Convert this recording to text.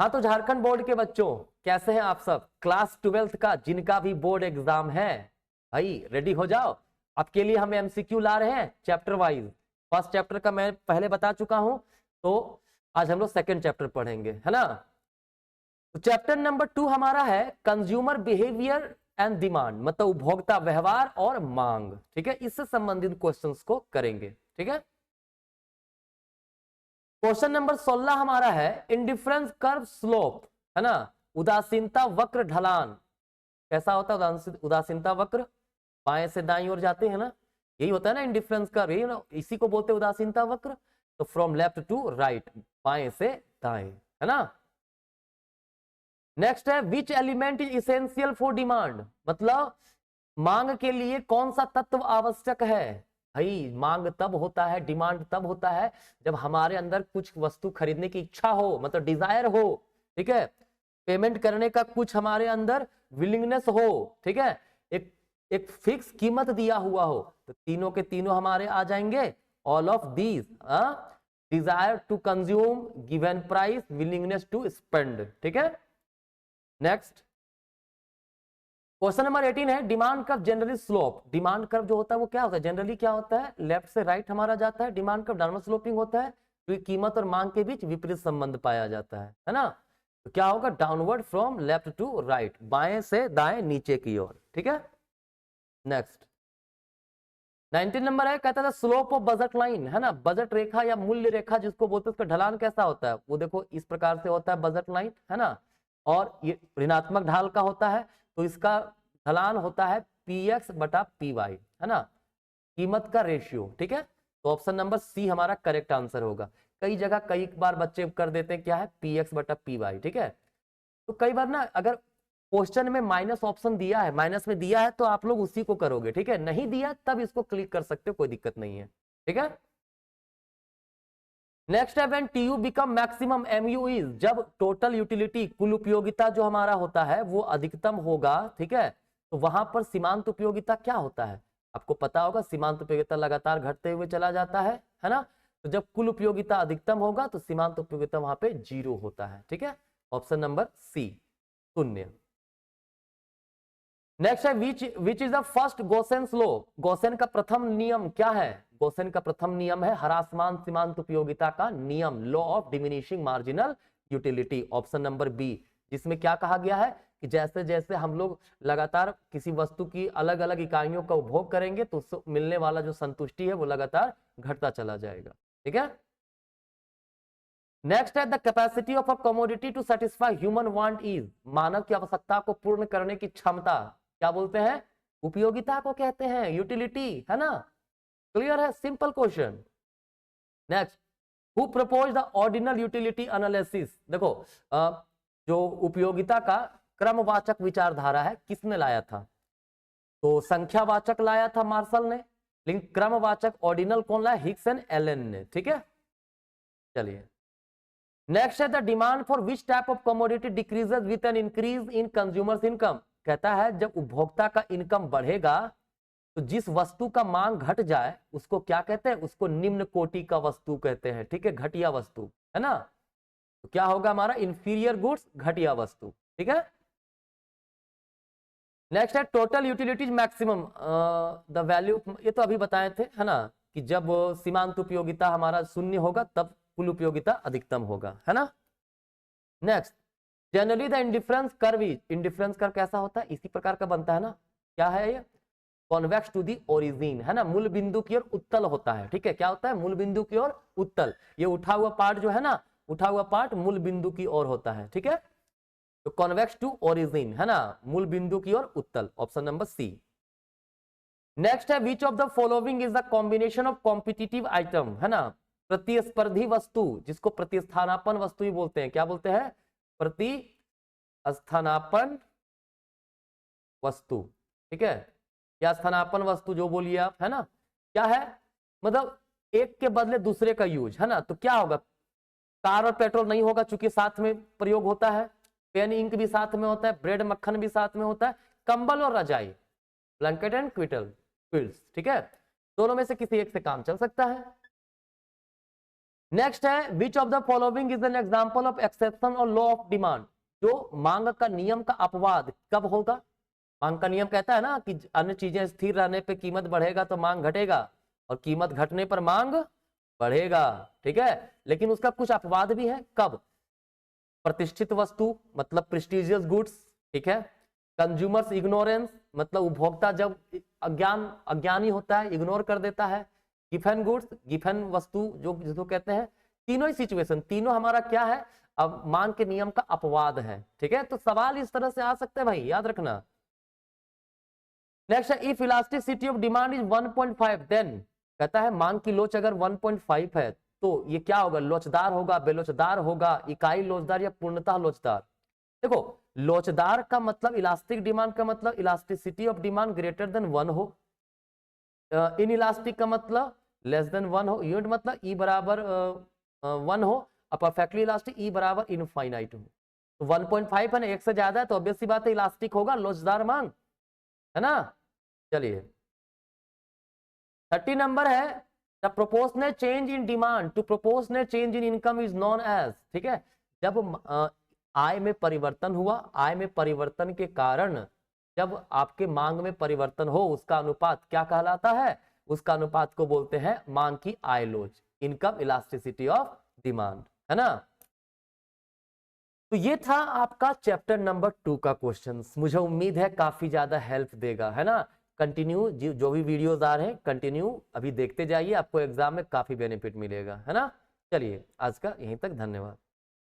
हाँ, तो झारखंड बोर्ड के बच्चों कैसे हैं आप सब? क्लास 12th का जिनका भी बोर्ड एग्जाम है भाई रेडी हो जाओ। आपके लिए हम एमसीक्यू ला रहे हैं चैप्टर वाइज। फर्स्ट चैप्टर का मैं पहले बता चुका हूं, तो आज हम लोग सेकेंड चैप्टर पढ़ेंगे, है ना। तो चैप्टर नंबर 2 हमारा है कंज्यूमर बिहेवियर एंड डिमांड, मतलब उपभोक्ता व्यवहार और मांग। ठीक है, इससे संबंधित क्वेश्चंस को करेंगे। ठीक है, क्वेश्चन नंबर 16 हमारा है इंडिफरेंस कर्व स्लोप, है ना, उदासीनता वक्र ढलान। कैसा होता है उदासीनता वक्र? बाएं से दाईं ओर जाते हैं ना, यही होता है ना इंडिफरेंस कर्व, यही ना, इसी को बोलते हैं उदासीनता वक्र। तो फ्रॉम लेफ्ट टू राइट, बाएं से दाएं, है ना। नेक्स्ट है which element is essential for demand, मतलब मांग के लिए कौन सा तत्व आवश्यक है। भाई मांग तब होता है, डिमांड तब होता है जब हमारे अंदर कुछ वस्तु खरीदने की इच्छा हो, मतलब डिजायर हो। ठीक है, पेमेंट करने का कुछ हमारे अंदर विलिंगनेस हो। ठीक है, एक फिक्स कीमत दिया हुआ हो, तो तीनों के तीनों हमारे आ जाएंगे। All of these, desire to consume, given price, willingness to spend. ठीक है, नेक्स्ट क्वेश्चन नंबर 18 है demand curve generally slope. Demand curve जो होता है वो क्या होता है? जनरली क्या होता है, लेफ्ट से राइट हमारा जाता है। डिमांड कर्व डाउनवर्ड स्लोपिंग होता है, क्योंकि कीमत और मांग के बीच विपरीत संबंध पाया जाता है ना। तो क्या होगा, downward from left to right, बाएं से दाएं नीचे की ओर। ठीक है, नेक्स्ट 19 नंबर है, कहता था स्लोप ऑफ बजट लाइन, है ना, बजट रेखा या मूल्य रेखा जिसको बोलते हैं, उसका ढलान कैसा होता है? वो देखो इस प्रकार से होता है बजट लाइन, है ना, और ये ऋणात्मक ढाल का होता है, तो इसका ढलान होता है px बटा py, है ना, कीमत का रेशियो। ठीक है, तो ऑप्शन नंबर सी हमारा करेक्ट आंसर होगा। कई जगह कई बार बच्चे कर देते हैं क्या है, px बटा py। ठीक है, तो कई बार ना अगर क्वेश्चन में माइनस ऑप्शन दिया है, माइनस में दिया है, तो आप लोग उसी को करोगे। ठीक है, नहीं दिया तब इसको क्लिक कर सकते हो, कोई दिक्कत नहीं है। ठीक है, नेक्स्ट है when TU become maximum, MU is जब टोटल यूटिलिटी कुल उपयोगिता जो हमारा होता है वो अधिकतम होगा। ठीक है, तो वहां पर सीमांत उपयोगिता क्या होता है? आपको पता होगा सीमांत उपयोगिता लगातार घटते हुए चला जाता है ना। तो जब कुल उपयोगिता अधिकतम होगा तो सीमांत उपयोगिता वहां पे 0 होता है। ठीक है, ऑप्शन नंबर सी, 0। नेक्स्ट है which is the first Gossen's law. Gossen का प्रथम नियम क्या है? गोसेन का प्रथम नियम है ह्रासमान सीमांत उपयोगिता का नियम, law of diminishing marginal utility, option number b, जिसमें क्या कहा गया है कि जैसे जैसे हम लोग लगातार किसी वस्तु की अलग अलग इकाइयों का उपभोग करेंगे तो उससे मिलने वाला जो संतुष्टि है वो लगातार घटता चला जाएगा। ठीक है, नेक्स्ट है the capacity of a commodity to satisfy human want is, मानव की आवश्यकता को पूर्ण करने की क्षमता क्या बोलते हैं? उपयोगिता को कहते हैं, यूटिलिटी, है ना। क्लियर है, simple question. Next, who propose the ordinal utility analysis. देखो जो उपयोगिता का क्रमवाचक विचारधारा है किसने लाया था? तो संख्यावाचक लाया था मार्शल ने, लेकिन क्रमवाचक ऑर्डिनल कौन लाया? हिक्स एंड एलन ने। ठीक है, चलिए नेक्स्ट है the demand for which type of commodity decreases with an increase in consumers income. कहता है जब उपभोक्ता का इनकम बढ़ेगा तो जिस वस्तु का मांग घट जाए उसको क्या कहते हैं? उसको निम्न कोटि का वस्तु कहते हैं। ठीक है, घटिया वस्तु, है ना। तो क्या होगा हमारा? इंफीरियर गुड्स, घटिया वस्तु। ठीक है, नेक्स्ट है total utilities maximum the value, ये तो अभी बताए थे, है ना, कि जब सीमांत उपयोगिता हमारा 0 होगा तब कुल उपयोगिता अधिकतम होगा, है ना। Next, generally the indifference curve is, indifference curve कैसा होता है? इसी प्रकार का बनता है ना, क्या है ये? कॉन्वेक्स टू दी ओरिजिन, है ना, मूल बिंदु की ओर उत्तल होता है। ठीक है, क्या होता है? मूल बिंदु की ओर उत्तल। ये उठा हुआ पार्ट जो है ना, उठा हुआ पार्ट मूल बिंदु की ओर होता है। ठीक है, तो कॉन्वेक्स टू ओरिजिन, है ना, मूल बिंदु की ओर उत्तल, ऑप्शन नंबर सी। नेक्स्ट है which of the following is the combination of competitive item, है ना, प्रतिस्पर्धी वस्तु, जिसको प्रतिस्थानापन वस्तु ही बोलते हैं। क्या बोलते हैं? प्रतिस्थानापन वस्तु। ठीक है, या स्थानापन वस्तु जो बोलिए आप, है ना, क्या है? मतलब एक के बदले दूसरे का यूज, है ना। तो क्या होगा? कार और पेट्रोल नहीं होगा चूंकि साथ में प्रयोग होता है, पेन इंक भी साथ में होता है, ब्रेड मक्खन भी साथ में होता है, कंबल और रजाई, ब्लैंकेट एंड क्विल्ट्स। ठीक है, दोनों में से किसी एक से काम चल सकता है। नेक्स्ट है which of the following is an example of exception और लॉ ऑफ डिमांड। जो मांग का नियम का अपवाद कब होगा? मांग का नियम कहता है ना कि अन्य चीजें स्थिर रहने पे कीमत बढ़ेगा तो मांग घटेगा, और कीमत घटने पर मांग बढ़ेगा, ठीक है। लेकिन उसका कुछ अपवाद भी है। कब? प्रतिष्ठित वस्तु मतलब प्रेस्टिजियस गुड्स, ठीक है। कंज्यूमर्स इग्नोरेंस मतलब उपभोक्ता जब अज्ञानी होता है, इग्नोर कर देता है। गिफन गुड्स, गिफन वस्तु जो जिसको कहते हैं। तीनों ही सिचुएशन, तीनों हमारा क्या है? अब मांग के नियम का अपवाद है, ठीक है। तो सवाल इस तरह से आ सकते हैं भाई, याद रखना। नेक्स्ट है if elasticity of demand is 1.5 then, कहता है मांग की लोच अगर 1.5 है तो ये क्या होगा? लोचदार होगा, बेलोचदार होगा, इकाई लोचदार या पूर्णतः लोचदार। देखो लोचदार का मतलब इलास्टिक डिमांड का मतलब elasticity of demand greater than 1 हो, इन इलास्टिक का मतलब लेस देन 1 हो, यूनिट मतलब ई बराबर 1 हो, और परफेक्टली इलास्टिक ई बराबर इनफाइनाइट हो। तो 1.5 है ना, एक से ज्यादा है तो ऑब्वियस सी बात है इलास्टिक होगा, लोचदार मांग, है ना। चलिए 30 नंबर है the proportional change in demand to proportional change in income is known as, ठीक है। जब आय में परिवर्तन हुआ, आय में परिवर्तन के कारण जब आपके मांग में परिवर्तन हो उसका अनुपात क्या कहलाता है? उसका अनुपात को बोलते हैं मांग की आय लोच, इनकम इलास्टिसिटी ऑफ डिमांड, है ना। तो ये था आपका चैप्टर नंबर 2 का क्वेश्चंस। मुझे उम्मीद है काफी ज्यादा हेल्प देगा, है ना। कंटिन्यू जो भी वीडियोस आ रहे हैं कंटिन्यू अभी देखते जाइए, आपको एग्जाम में काफी बेनिफिट मिलेगा, है ना। चलिए आज का यहीं तक, धन्यवाद।